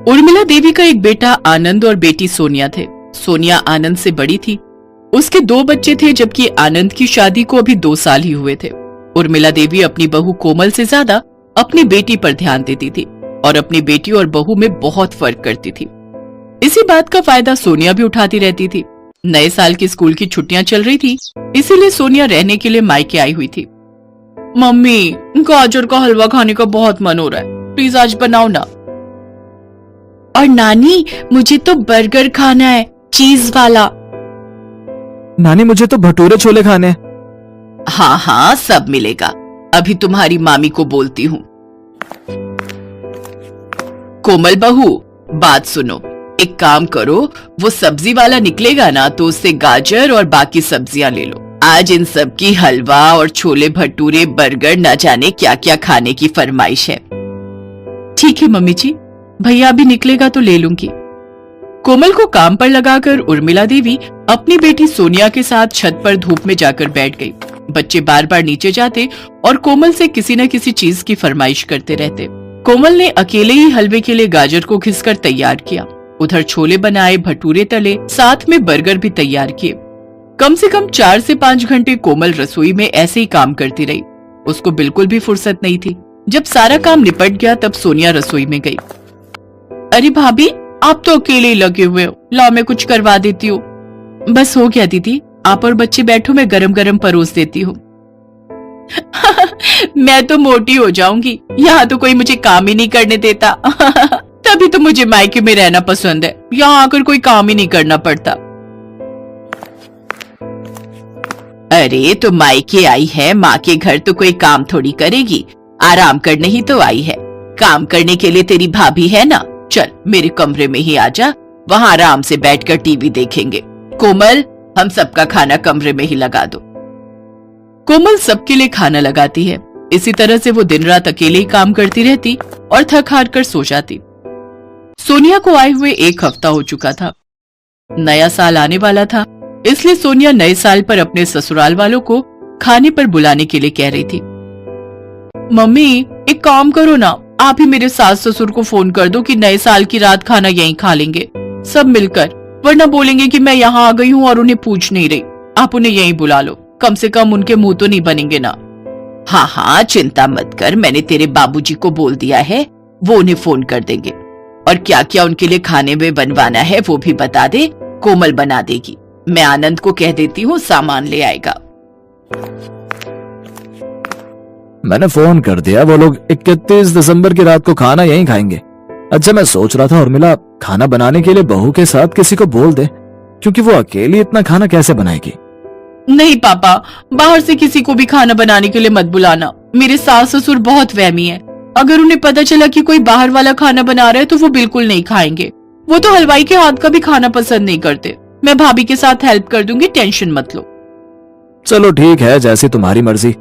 उर्मिला देवी का एक बेटा आनंद और बेटी सोनिया थे। सोनिया आनंद से बड़ी थी। उसके 2 बच्चे थे, जबकि आनंद की शादी को अभी 2 साल ही हुए थे। उर्मिला देवी अपनी बहू कोमल से ज्यादा अपनी बेटी पर ध्यान देती थी और अपनी बेटी और बहू में बहुत फर्क करती थी। इसी बात का फायदा सोनिया भी उठाती रहती थी। नए साल की स्कूल की छुट्टियां चल रही थी, इसीलिए सोनिया रहने के लिए मायके आई हुई थी। मम्मी, गाजर का हलवा खाने का बहुत मन हो रहा है, प्लीज आज बनाओ ना। और नानी, मुझे तो बर्गर खाना है, चीज वाला। नानी, मुझे तो भटूरे छोले खाने हैं। हाँ हाँ, सब मिलेगा। अभी तुम्हारी मामी को बोलती हूँ। कोमल बहू, बात सुनो, एक काम करो, वो सब्जी वाला निकलेगा ना, तो उससे गाजर और बाकी सब्जियां ले लो। आज इन सब की हलवा और छोले भटूरे बर्गर न जाने क्या क्या खाने की फरमाइश है। ठीक है मम्मी जी, भैया अभी निकलेगा तो ले लूंगी। कोमल को काम पर लगाकर उर्मिला देवी अपनी बेटी सोनिया के साथ छत पर धूप में जाकर बैठ गई। बच्चे बार बार नीचे जाते और कोमल से किसी न किसी चीज की फरमाइश करते रहते। कोमल ने अकेले ही हलवे के लिए गाजर को घिसकर तैयार किया। उधर छोले बनाए, भटूरे तले, साथ में बर्गर भी तैयार किए। कम से कम 4 से 5 घंटे कोमल रसोई में ऐसे ही काम करती रही। उसको बिल्कुल भी फुर्सत नहीं थी। जब सारा काम निपट गया तब सोनिया रसोई में गई। अरे भाभी, आप तो अकेले ही लगे हुए हो, लाओ मैं कुछ करवा देती हूँ। बस हो गया दीदी, आप और बच्चे बैठो, मैं गरम गरम परोस देती हूँ। मैं तो मोटी हो जाऊंगी, यहाँ तो कोई मुझे काम ही नहीं करने देता। तभी तो मुझे मायके में रहना पसंद है, यहाँ आकर कोई काम ही नहीं करना पड़ता। अरे तो मायके आई है, माँ के घर तो कोई काम थोड़ी करेगी, आराम करने ही तो आई है। काम करने के लिए तेरी भाभी है ना, चल मेरे कमरे में ही आजा, वहाँ आराम से बैठकर टीवी देखेंगे। कोमल, हम सबका खाना कमरे में ही लगा दो। कोमल सबके लिए खाना लगाती है। इसी तरह से वो दिन रात अकेले ही काम करती रहती और थक हार कर सो जाती। सोनिया को आए हुए 1 हफ्ता हो चुका था। नया साल आने वाला था, इसलिए सोनिया नए साल पर अपने ससुराल वालों को खाने पर बुलाने के लिए कह रही थी। मम्मी, एक काम करो ना, आप ही मेरे सास ससुर को फोन कर दो कि नए साल की रात खाना यहीं खा लेंगे सब मिलकर, वरना बोलेंगे कि मैं यहाँ आ गई हूँ और उन्हें पूछ नहीं रही। आप उन्हें यहीं बुला लो, कम से कम उनके मुंह तो नहीं बनेंगे ना। हाँ हाँ, चिंता मत कर, मैंने तेरे बाबूजी को बोल दिया है, वो उन्हें फोन कर देंगे। और क्या क्या उनके लिए खाने में बनवाना है वो भी बता दे, कोमल बना देगी। मैं आनंद को कह देती हूँ, सामान ले आएगा। मैंने फोन कर दिया, वो लोग 31 दिसंबर की रात को खाना यहीं खाएंगे। अच्छा, मैं सोच रहा था उर्मिला, खाना बनाने के लिए बहू के साथ किसी को बोल दे, क्योंकि वो अकेली इतना खाना कैसे बनाएगी। नहीं पापा, बाहर से किसी को भी खाना बनाने के लिए मत बुलाना। मेरे सास ससुर बहुत वहमी है, अगर उन्हें पता चला कि कोई बाहर वाला खाना बना रहा है तो वो बिल्कुल नहीं खाएंगे। वो तो हलवाई के हाथ का भी खाना पसंद नहीं करते। मैं भाभी के साथ हेल्प कर दूंगी, टेंशन मत लो। चलो ठीक है, जैसी तुम्हारी मर्जी।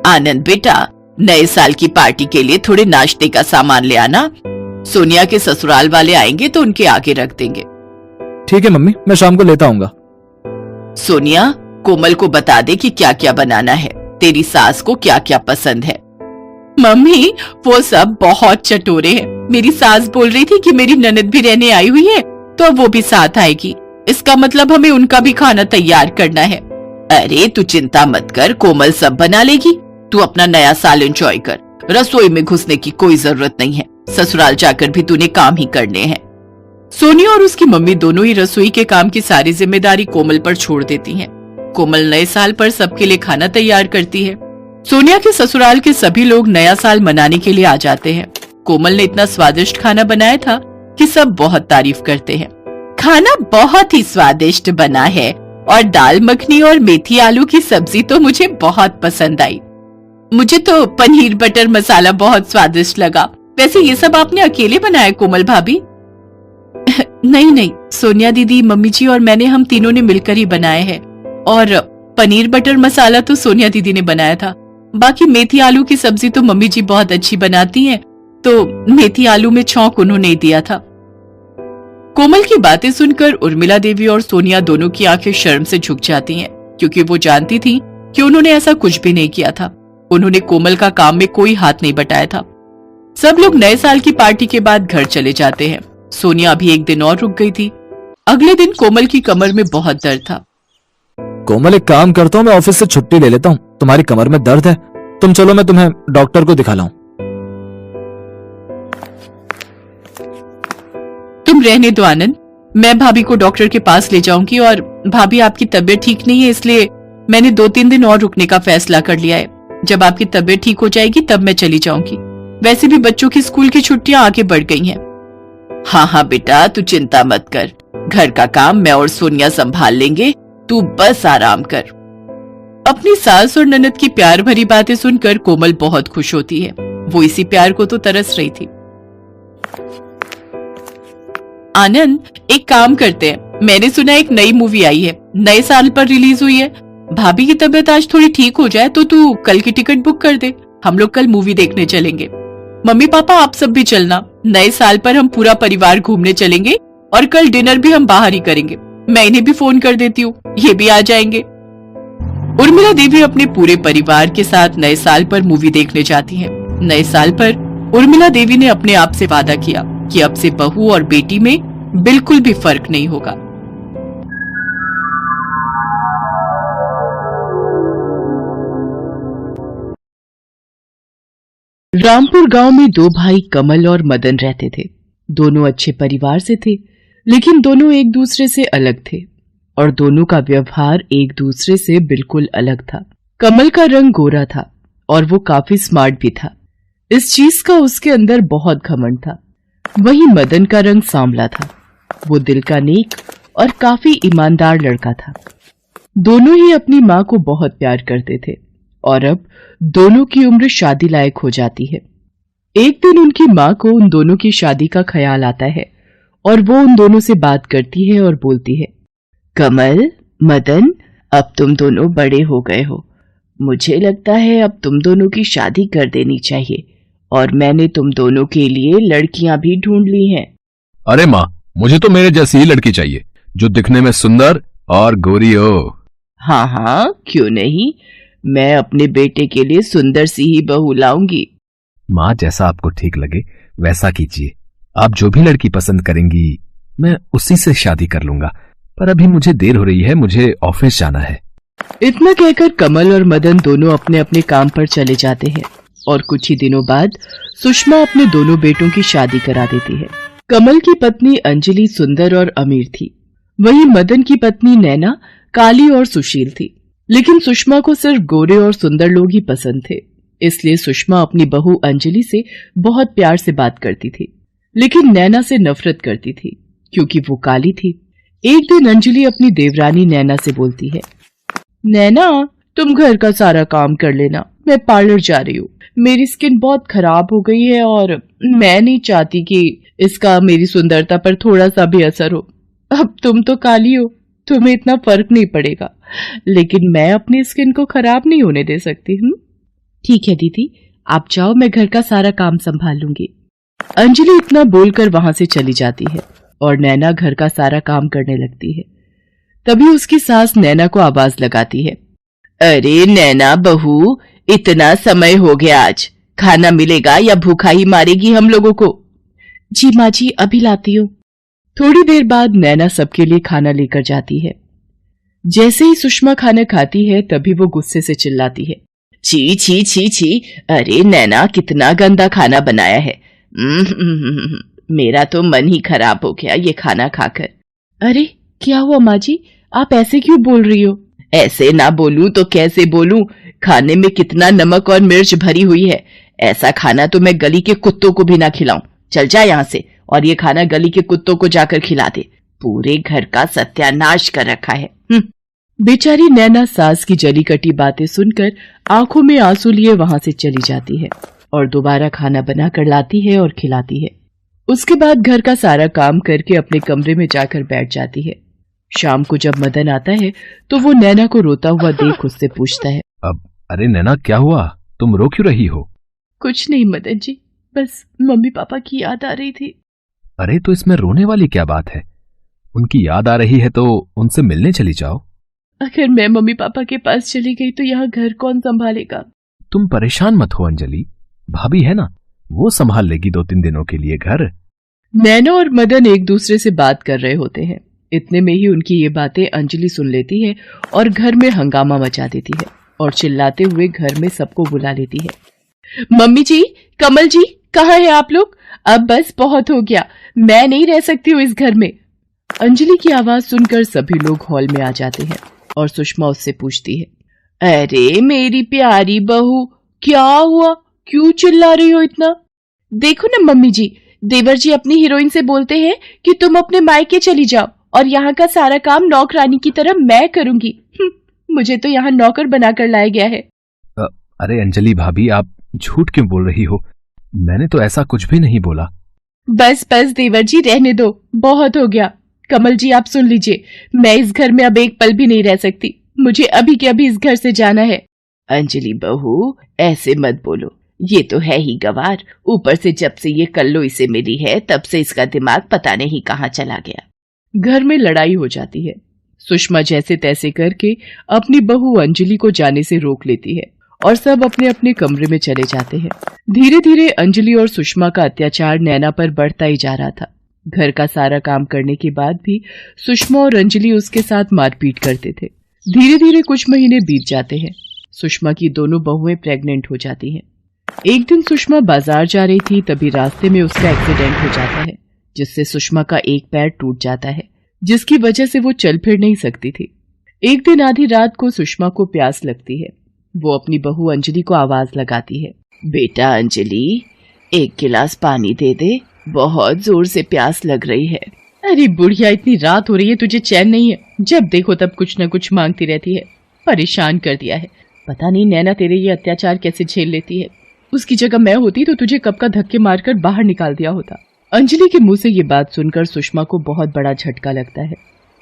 आनंद बेटा, नए साल की पार्टी के लिए थोड़े नाश्ते का सामान ले आना। सोनिया के ससुराल वाले आएंगे तो उनके आगे रख देंगे। ठीक है मम्मी, मैं शाम को लेता आऊंगा। सोनिया, कोमल को बता दे कि क्या क्या बनाना है, तेरी सास को क्या क्या पसंद है। मम्मी, वो सब बहुत चटोरे हैं। मेरी सास बोल रही थी कि मेरी ननद भी रहने आई हुई है, तो अब वो भी साथ आएगी। इसका मतलब हमें उनका भी खाना तैयार करना है। अरे तू चिंता मत कर, कोमल सब बना लेगी। तू अपना नया साल एंजॉय कर, रसोई में घुसने की कोई जरूरत नहीं है। ससुराल जाकर भी तूने काम ही करने हैं। सोनिया और उसकी मम्मी दोनों ही रसोई के काम की सारी जिम्मेदारी कोमल पर छोड़ देती हैं। कोमल नए साल पर सबके लिए खाना तैयार करती है। सोनिया के ससुराल के सभी लोग नया साल मनाने के लिए आ जाते हैं। कोमल ने इतना स्वादिष्ट खाना बनाया था कि सब बहुत तारीफ करते हैं। खाना बहुत ही स्वादिष्ट बना है और दाल मखनी और मेथी आलू की सब्जी तो मुझे बहुत पसंद आई। मुझे तो पनीर बटर मसाला बहुत स्वादिष्ट लगा। वैसे ये सब आपने अकेले बनाया कोमल भाभी? नहीं नहीं, सोनिया दीदी, मम्मी जी और मैंने, हम तीनों ने मिलकर ही बनाए हैं। और पनीर बटर मसाला तो सोनिया दीदी ने बनाया था। बाकी मेथी आलू की सब्जी तो मम्मी जी बहुत अच्छी बनाती हैं, तो मेथी आलू में छौंक उन्होंने दिया था। कोमल की बातें सुनकर उर्मिला देवी और सोनिया दोनों की आंखें शर्म से झुक जाती हैं, क्योंकि वो जानती थी कि उन्होंने ऐसा कुछ भी नहीं किया था। उन्होंने कोमल का काम में कोई हाथ नहीं बटाया था। सब लोग नए साल की पार्टी के बाद घर चले जाते हैं। सोनिया अभी एक दिन और रुक गई थी। अगले दिन कोमल की कमर में बहुत दर्द था। कोमल, एक काम करता हूँ, मैं ऑफिस से छुट्टी ले लेता हूँ। तुम्हारी कमर में दर्द है, तुम चलो, मैं तुम्हें डॉक्टर को दिखा लाऊं। तुम रहने दो आनंद, मैं भाभी को डॉक्टर के पास ले जाऊंगी। और भाभी, आपकी तबीयत ठीक नहीं है, इसलिए मैंने 2-3 दिन और रुकने का फैसला कर लिया है। जब आपकी तबीयत ठीक हो जाएगी तब मैं चली जाऊंगी। वैसे भी बच्चों की स्कूल की छुट्टियां आगे बढ़ गई हैं। हाँ हाँ बेटा, तू चिंता मत कर, घर का काम मैं और सोनिया संभाल लेंगे, तू बस आराम कर। अपनी सास और ननद की प्यार भरी बातें सुनकर कोमल बहुत खुश होती है। वो इसी प्यार को तो तरस रही थी। आनंद, एक काम करते हैं, मैंने सुना एक नई मूवी आई है, नए साल पर रिलीज हुई है। भाभी की तबीयत आज थोड़ी ठीक हो जाए तो तू कल की टिकट बुक कर दे, हम लोग कल मूवी देखने चलेंगे। मम्मी पापा आप सब भी चलना, नए साल पर हम पूरा परिवार घूमने चलेंगे और कल डिनर भी हम बाहर ही करेंगे। मैं इन्हें भी फोन कर देती हूँ, ये भी आ जाएंगे। उर्मिला देवी अपने पूरे परिवार के साथ नए साल पर मूवी देखने जाती है। नए साल पर उर्मिला देवी ने अपने आप से वादा किया कि अब से बहू और बेटी में बिल्कुल भी फर्क नहीं होगा। रामपुर गांव में 2 भाई कमल और मदन रहते थे। दोनों अच्छे परिवार से थे, लेकिन दोनों एक दूसरे से अलग थे और दोनों का व्यवहार एक दूसरे से बिल्कुल अलग था। कमल का रंग गोरा था और वो काफी स्मार्ट भी था। इस चीज का उसके अंदर बहुत घमंड था। वहीं मदन का रंग सांवला था। वो दिल का नेक और काफी ईमानदार लड़का था। दोनों ही अपनी माँ को बहुत प्यार करते थे और अब दोनों की उम्र शादी लायक हो जाती है। एक दिन उनकी माँ को उन दोनों की शादी का ख्याल आता है और वो उन दोनों से बात करती है और बोलती है, कमल, मदन, अब तुम दोनों बड़े हो गए हो, मुझे लगता है अब तुम दोनों की शादी कर देनी चाहिए और मैंने तुम दोनों के लिए लड़कियां भी ढूंढ ली हैं। अरे माँ, मुझे तो मेरे जैसी ही लड़की चाहिए, जो दिखने में सुंदर और गोरी हो। हाँ हाँ, क्यों नहीं, मैं अपने बेटे के लिए सुंदर सी ही बहू लाऊंगी। माँ, जैसा आपको ठीक लगे वैसा कीजिए। आप जो भी लड़की पसंद करेंगी मैं उसी से शादी कर लूंगा, पर अभी मुझे देर हो रही है, मुझे ऑफिस जाना है। इतना कहकर कमल और मदन दोनों अपने अपने काम पर चले जाते हैं और कुछ ही दिनों बाद सुषमा अपने दोनों बेटों की शादी करा देती है। कमल की पत्नी अंजलि सुंदर और अमीर थी, वहीं मदन की पत्नी नैना काली और सुशील थी। लेकिन सुषमा को सिर्फ गोरे और सुंदर लोग ही पसंद थे, इसलिए सुषमा अपनी बहू अंजलि से बहुत प्यार से बात करती थी, लेकिन नैना से नफरत करती थी क्योंकि वो काली थी। एक दिन अंजलि अपनी देवरानी नैना से बोलती है, नैना, तुम घर का सारा काम कर लेना, मैं पार्लर जा रही हूँ। मेरी स्किन बहुत खराब हो गई है और मैं नहीं चाहती कि इसका मेरी सुंदरता पर थोड़ा सा भी असर हो। अब तुम तो काली हो, तुम्हें इतना फर्क नहीं पड़ेगा, लेकिन मैं अपनी स्किन को खराब नहीं होने दे सकती। ठीक है दीदी, आप जाओ, मैं घर का सारा काम संभाल लूंगी। अंजलि इतना बोलकर वहां से चली जाती है और नैना घर का सारा काम करने लगती है। तभी उसकी सास नैना को आवाज लगाती है, अरे नैना बहू, इतना समय हो गया, आज खाना मिलेगा या भूखा ही मारेगी हम लोगों को? जी माँ जी, अभी लाती हूँ। थोड़ी देर बाद नैना सबके लिए खाना लेकर जाती है। जैसे ही सुषमा खाना खाती है तभी वो गुस्से से चिल्लाती है, छी छी छी छी, अरे नैना, कितना गंदा खाना बनाया है। मेरा तो मन ही खराब हो गया ये खाना खाकर। अरे क्या हुआ माँ जी, आप ऐसे क्यों बोल रही हो? ऐसे ना बोलूं तो कैसे बोलूं, खाने में कितना नमक और मिर्च भरी हुई है। ऐसा खाना तो मैं गली के कुत्तों को भी ना खिलाऊं। चल जा यहाँ से और ये खाना गली के कुत्तों को जाकर खिला दे। पूरे घर का सत्यानाश कर रखा है। बेचारी नैना सास की जली कटी बातें सुनकर आंखों में आंसू लिए वहां से चली जाती है और दोबारा खाना बनाकर लाती है और खिलाती है। उसके बाद घर का सारा काम करके अपने कमरे में जाकर बैठ जाती है। शाम को जब मदन आता है तो वो नैना को रोता हुआ देख उससे पूछता है, अब अरे नैना, क्या हुआ, तुम रो क्यों रही हो? कुछ नहीं मदन जी, बस मम्मी पापा की याद आ रही थी। अरे तो इसमें रोने वाली क्या बात है? उनकी याद आ रही है तो उनसे मिलने चली जाओ। अगर मैं मम्मी पापा के पास चली गई तो यहाँ घर कौन संभालेगा? तुम परेशान मत हो अंजलि, भाभी है ना, वो संभाल लेगी 2-3 दिनों के लिए घर। नैना और मदन एक दूसरे से बात कर रहे होते हैं। इतने में ही उनकी ये बातें अंजलि सुन लेती है और घर में हंगामा मचा देती है और चिल्लाते हुए घर में सबको बुला लेती है। मम्मी जी, कमल जी, कहाँ हैं आप लोग? अब बस बहुत हो गया, मैं नहीं रह सकती हूँ इस घर में। अंजलि की आवाज सुनकर सभी लोग हॉल में आ जाते हैं और सुषमा उससे पूछती है, अरे मेरी प्यारी बहू, क्या हुआ? क्यों चिल्ला रही हो इतना? देखो ना मम्मी जी, देवर जी अपनी हीरोइन से बोलते हैं कि तुम अपने मायके चली जाओ और यहाँ का सारा काम नौकरानी की तरह मैं करूंगी। मुझे तो यहाँ नौकर बनाकर लाया गया है। अरे अंजलि भाभी, आप झूठ क्यों बोल रही हो? मैंने तो ऐसा कुछ भी नहीं बोला। बस बस देवर जी, रहने दो, बहुत हो गया। कमल जी, आप सुन लीजिए, मैं इस घर में अब एक पल भी नहीं रह सकती। मुझे अभी के अभी इस घर से जाना है। अंजलि बहू, ऐसे मत बोलो, ये तो है ही गवार। ऊपर से जब से ये कल्लो इसे मिली है तब से इसका दिमाग पता नहीं कहाँ चला गया। घर में लड़ाई हो जाती है। सुषमा जैसे तैसे करके अपनी बहू अंजलि को जाने से रोक लेती है और सब अपने अपने कमरे में चले जाते हैं। धीरे धीरे अंजलि और सुषमा का अत्याचार नैना पर बढ़ता ही जा रहा था। घर का सारा काम करने के बाद भी सुषमा और अंजलि उसके साथ मारपीट करते थे। धीरे धीरे कुछ महीने बीत जाते हैं। सुषमा की दोनों बहुएं प्रेग्नेंट हो जाती हैं। एक दिन सुषमा बाजार जा रही थी, तभी रास्ते में उसका एक्सीडेंट हो जाता है, जिससे सुषमा का एक पैर टूट जाता है, जिसकी वजह से वो चल फिर नहीं सकती थी। एक दिन आधी रात को सुषमा को प्यास लगती है। वो अपनी बहू अंजलि को आवाज लगाती है, बेटा अंजलि, एक गिलास पानी दे दे, बहुत जोर से प्यास लग रही है। अरे बुढ़िया, इतनी रात हो रही है, तुझे चैन नहीं है? जब देखो तब कुछ न कुछ मांगती रहती है, परेशान कर दिया है। पता नहीं नैना तेरे ये अत्याचार कैसे झेल लेती है। उसकी जगह मैं होती तो तुझे कब का धक्के मारकर बाहर निकाल दिया होता। अंजलि के मुंह से ये बात सुनकर सुषमा को बहुत बड़ा झटका लगता है।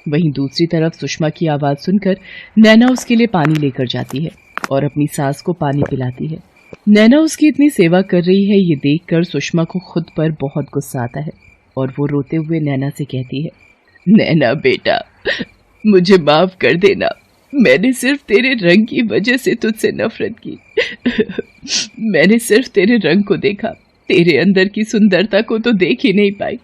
वहीं दूसरी तरफ सुषमा की आवाज सुनकर नैना उसके लिए पानी लेकर जाती है और अपनी सास को पानी पिलाती है। नैना उसकी इतनी सेवा कर रही है, ये देखकर सुषमा को खुद पर बहुत गुस्सा आता है और वो रोते हुए नैना से कहती है, नैना बेटा, मुझे माफ कर देना, मैंने सिर्फ तेरे रंग की वजह से तुझसे नफरत की। मैंने सिर्फ तेरे रंग को देखा, तेरे अंदर की सुंदरता को तो देख ही नहीं पाई।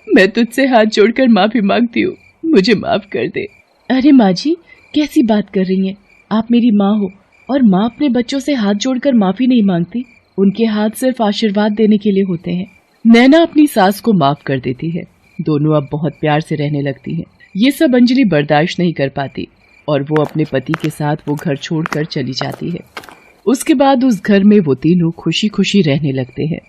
मैं तुझसे हाथ जोड़कर माफी मांगती हूँ, मुझे माफ कर दे। अरे माँ जी, कैसी बात कर रही हैं? आप मेरी माँ हो और माँ अपने बच्चों से हाथ जोड़कर माफी नहीं मांगती, उनके हाथ सिर्फ आशीर्वाद देने के लिए होते हैं। नैना अपनी सास को माफ कर देती है। दोनों अब बहुत प्यार से रहने लगती हैं। ये सब अंजलि बर्दाश्त नहीं कर पाती और वो अपने पति के साथ वो घर छोड़कर चली जाती है। उसके बाद उस घर में वो तीनों खुशी खुशी रहने लगते हैं।